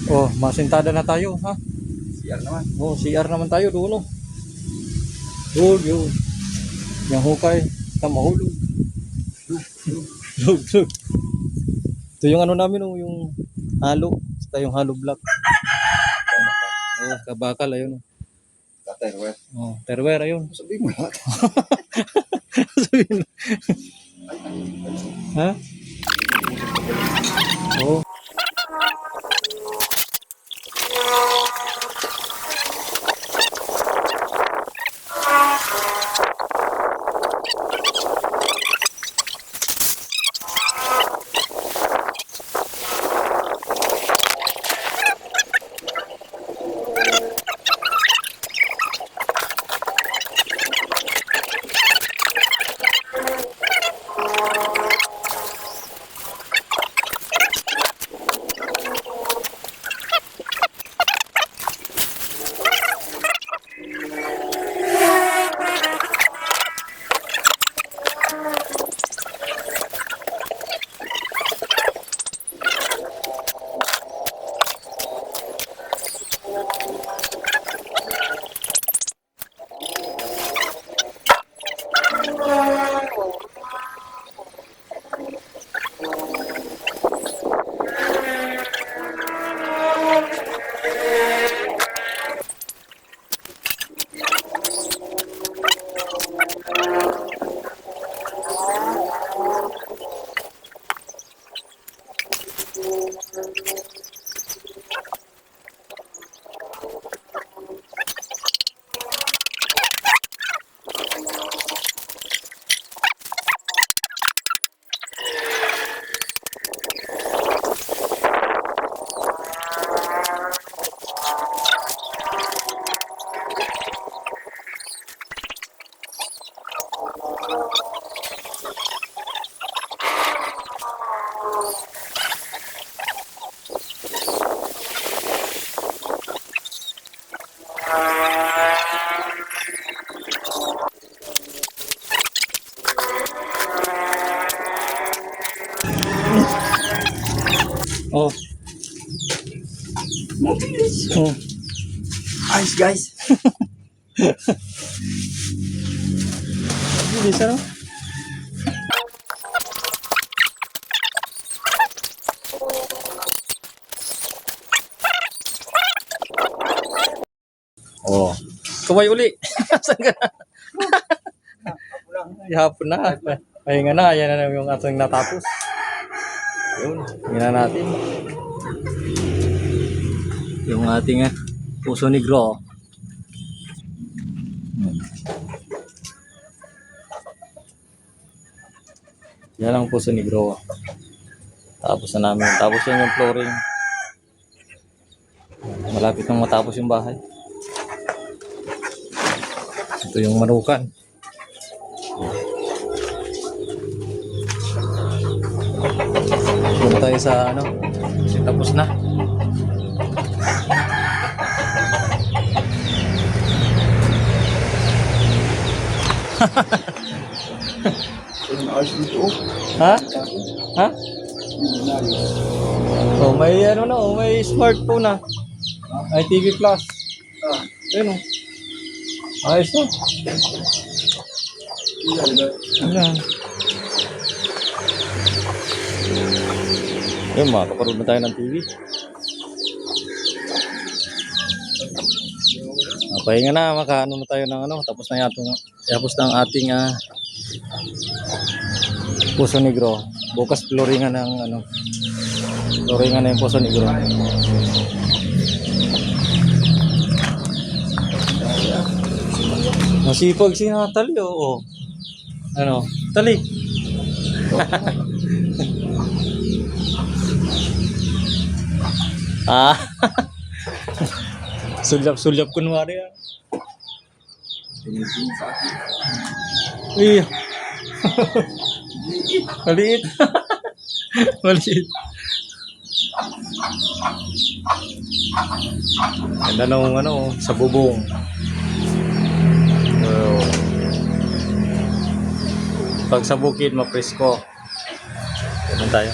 Oh, masintada na tayo, ha? CR naman. Oh, CR naman tayo doon, oh. Doon, yun. Yung hukay, kita mahulog. Lug. Ito yung ano namin, oh, yung halo. Ito yung halo block. Oh, kabakal, ayun. Katerware. Oh, terware, ayun. Sabihin mo lahat. Sabihin. Ha? Oh. Oh. Oh. Ayos guys. Bilis, ano? Oh. Kaway uli. Saan ka na? Hapon na. Pahinga na. Yan na yung ating natapos. Yun. Tingnan natin. Yung ating puso negro. Yan ang puso negro. Tapos na namin. Tapos yan yung flooring. Malapit nang matapos yung bahay. Ito yung marukan. Punta tayo sa ano. Kasi tapos na. Ayos dito. Ha? Ha? Oh, may ano na, oh, may smartphone na. May TV Plus. Ayun oh. Ayos na. Ayan. Ayun, makakaparoon na tayo ng TV. Pahinga na, makaano na tayo ng ano, tapos na tapos na ang ating puso negro. Bukas flooringan ng ano. Flooringan na yung puso negro. Masipag si Natalie, oo. Ano? Tali. Ah. Sulyap-sulyap kunwari ah. Iya. Maliit. Maliit. Ganda nung ano, sa bubong. Pag sa bukid, mapresko. Ganun tayo.